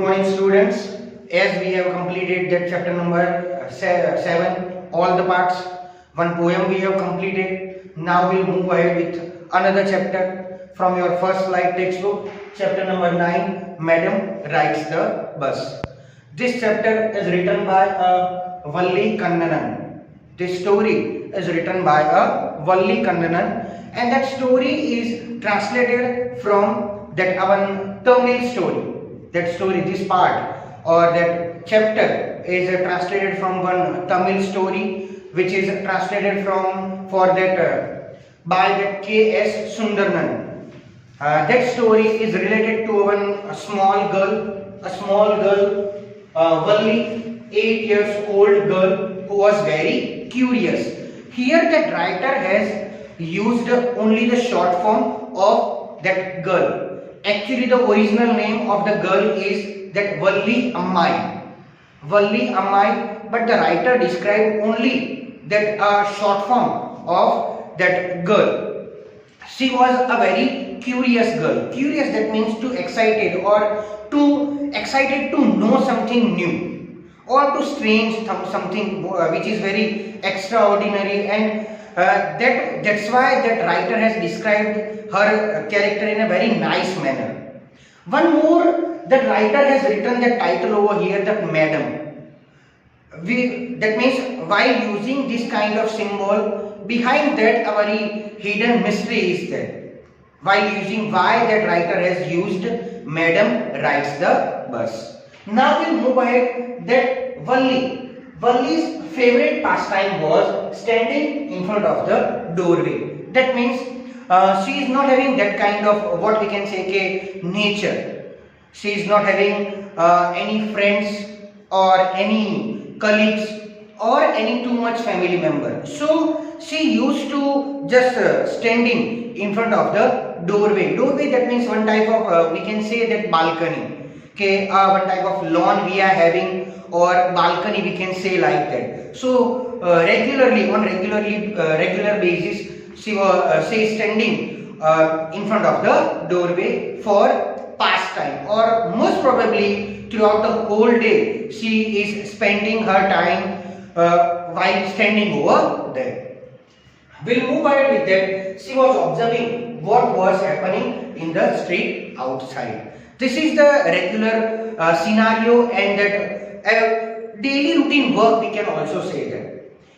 morning, students. As we have completed that chapter number 7, all the parts, one poem we have completed. Now we'll move ahead with another chapter from your first slide textbook, chapter number 9, Madam Rides the Bus. This chapter is written by Valli Kannanan. This story is written by Valli Kannanan, and that story is translated from that our Tamil story. That story, this part or that chapter is translated from one Tamil story, which is translated from for that by that K.S. Sundarnan. That story is related to one small girl, Valli, 8 years old girl who was very curious. Here that writer has used only the short form of that girl. Actually, the original name of the girl is that Valli Ammai, but the writer described only that short form of that girl. She was a very curious girl. Curious, that means too excited or too excited to know something new or to strange something which is very extraordinary, and that's why that writer has described her character in a very nice manner. One more, that writer has written the title over here, that Madam. That means while using this kind of symbol, behind that a very hidden mystery is there. While using why that writer has used Madam Rides the Bus. Now we'll move ahead. That Valli's favorite pastime was standing in front of the doorway. That means she is not having that kind of what we can say nature. She is not having any friends or any colleagues or any too much family member. So she used to just standing in front of the doorway. Doorway, that means one type of we can say that balcony. Okay, one type of lawn we are having, or balcony we can say like that. So regularly on regular basis she is standing in front of the doorway for pastime, or most probably throughout the whole day she is spending her time while standing over there. We'll move ahead with that. She was observing what was happening in the street outside. This is the regular scenario, and that daily routine work we can also say that.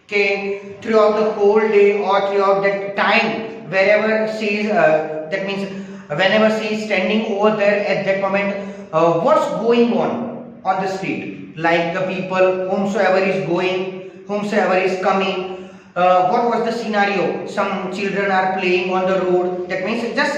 Okay, throughout the whole day or throughout that time, wherever she is, that means whenever she is standing over there at that moment, what's going on the street, like the people, whomsoever is going, whomsoever is coming, what was the scenario? Some children are playing on the road, that means just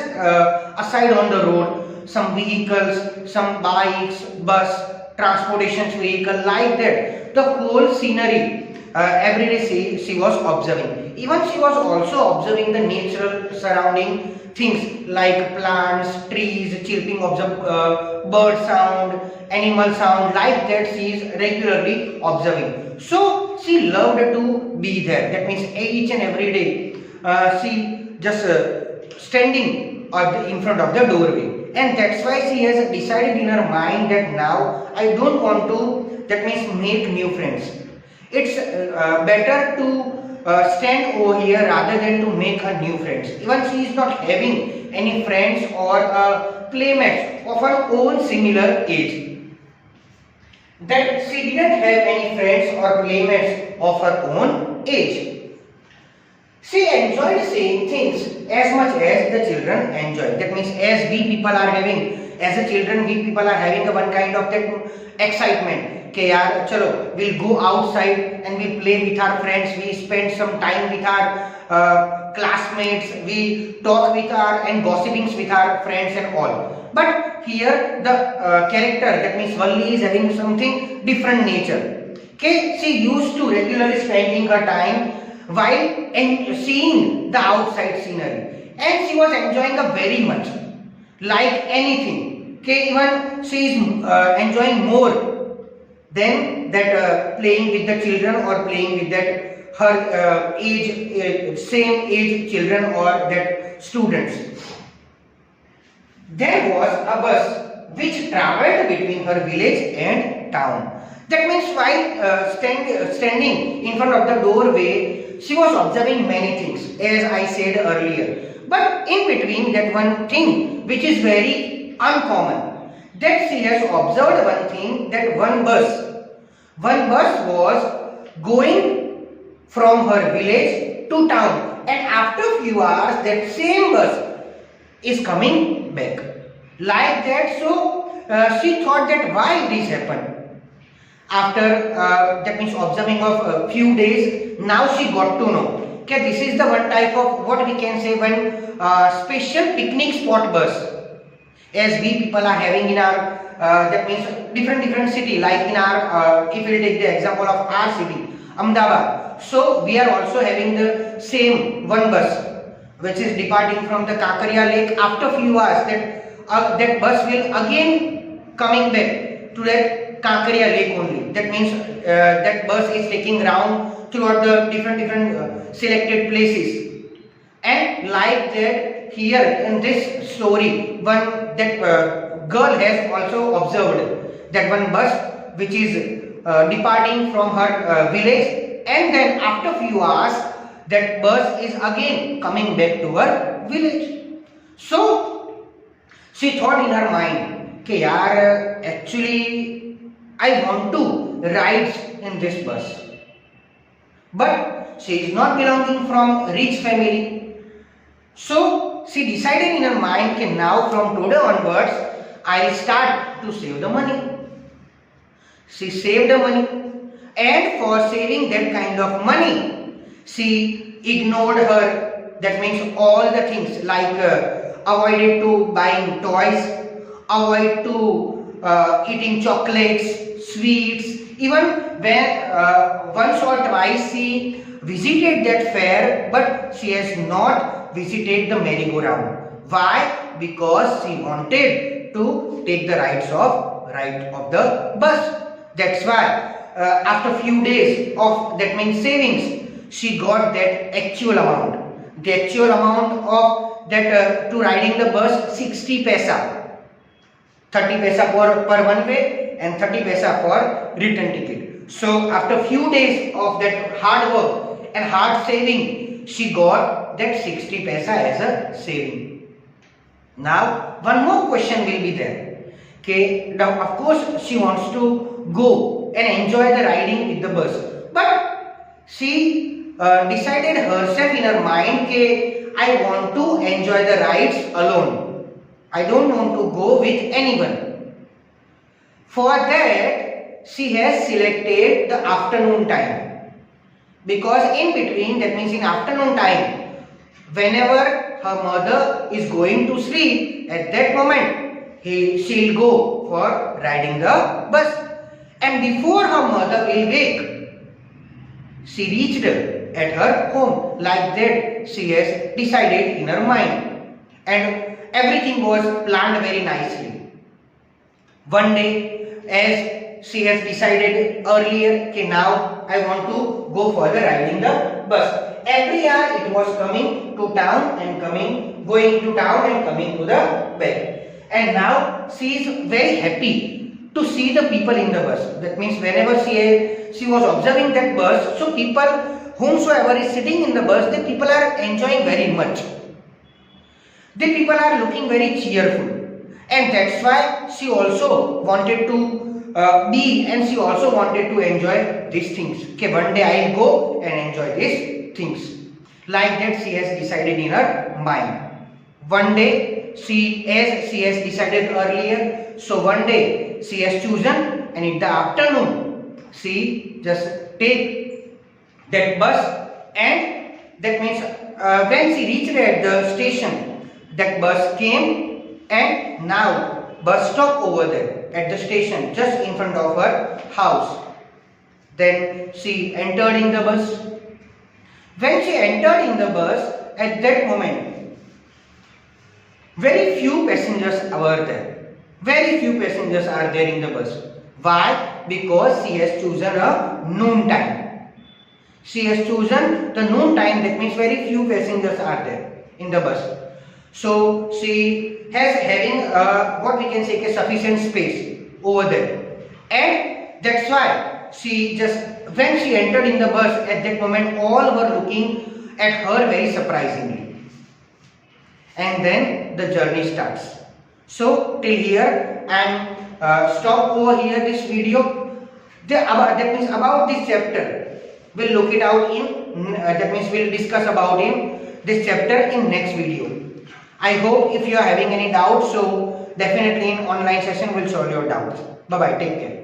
aside on the road, some vehicles, some bikes, bus, transportation vehicle, like that. The whole scenery, every day she was observing. Even she was also observing the natural surrounding things like plants, trees, chirping of the bird sound, animal sound, like that she is regularly observing. So she loved to be there. That means each and every day she just standing in front of the doorway. And that's why she has decided in her mind that now I don't want to, that means make new friends. It's better to stand over here rather than to make her new friends. Even she is not having any friends or playmates of her own similar age. That she didn't have any friends or playmates of her own age. She enjoyed seeing things as much as the children enjoy. That means as we people are having, as a children, we people are having one kind of that excitement. Okay, yaar, chalo, we'll go outside and we play with our friends. We spend some time with our classmates. We talk with our and gossipings with our friends and all. But here the character, that means Valli, is having something different nature. Okay, she used to regularly spending her time while seeing the outside scenery, and she was enjoying very much, like anything. Okay, even she is enjoying more than that playing with the children or playing with that her same age children or that students. There was a bus which traveled between her village and town. That means while standing in front of the doorway, she was observing many things, as I said earlier. But in between, that one thing which is very uncommon, that she has observed one thing, that one bus was going from her village to town, and after few hours that same bus is coming back. Like that, so she thought that why this happened. After that means observing of a few days, now she got to know that this is the one type of what we can say one special picnic spot bus, as we people are having in our that means different city, like in our if we take the example of our city Ahmedabad, so we are also having the same one bus which is departing from the Kakaria lake. After few hours that bus will again coming back to that Kakaria lake only. That means that bus is taking round throughout the different selected places. And like that, here in this story, one that girl has also observed that one bus which is departing from her village, and then after few hours that bus is again coming back to her village. So she thought in her mind, "Okay, yaar, actually I want to ride in this bus." But she is not belonging from rich family. So she decided in her mind, "Okay, now from today onwards, I will start to save the money." She saved the money, and for saving that kind of money, she ignored her, that means all the things, like avoided to buying toys, avoid to eating chocolates, sweets. Even when once or twice she visited that fair, but she has not visited the merry-go-round. Why? Because she wanted to take the ride of the bus. That's why after few days of that means savings, she got that actual amount. The actual amount of that to riding the bus, 60 paisa. 30 paisa per one way and 30 paisa for return ticket. So after few days of that hard work and hard saving, she got that 60 paisa as a saving. Now one more question will be there. Okay, now of course she wants to go and enjoy the riding with the bus, but she decided herself in her mind that I want to enjoy the rides alone. I don't want to go with anyone. For that, she has selected the afternoon time, because in between, that means in afternoon time, whenever her mother is going to sleep, at that moment she'll go for riding the bus. And before her mother will wake, she reached at her home. Like that, she has decided in her mind, and everything was planned very nicely. One day, as she has decided earlier, okay, now I want to go for the riding the bus. Every hour it was coming to town and going to town and coming to the back. And now she is very happy to see the people in the bus. That means whenever she was observing that bus, so people whomsoever is sitting in the bus, the people are enjoying very much. The people are looking very cheerful, and that's why she also wanted to be, and she also wanted to enjoy these things. Okay, one day I will go and enjoy these things. Like that, she has decided in her mind. One day, as she has decided earlier, so one day she has chosen, and in the afternoon she just take that bus, and that means when she reached at the station, that bus came, and now bus stop over there at the station just in front of her house. Then she entered in the bus. When she entered in the bus, at that moment very few passengers were there. Very few passengers are there in the bus. Why? Because she has chosen a noon time. She has chosen the noon time, that means very few passengers are there in the bus. So she has having what we can say sufficient space over there, and that's why she just when she entered in the bus at that moment all were looking at her very surprisingly, and then the journey starts. So till here and stop over here this video. That means about this chapter we'll look it out in that means we'll discuss about in this chapter in next video. I hope if you are having any doubts, so definitely in online session we'll solve your doubts. Bye bye, take care.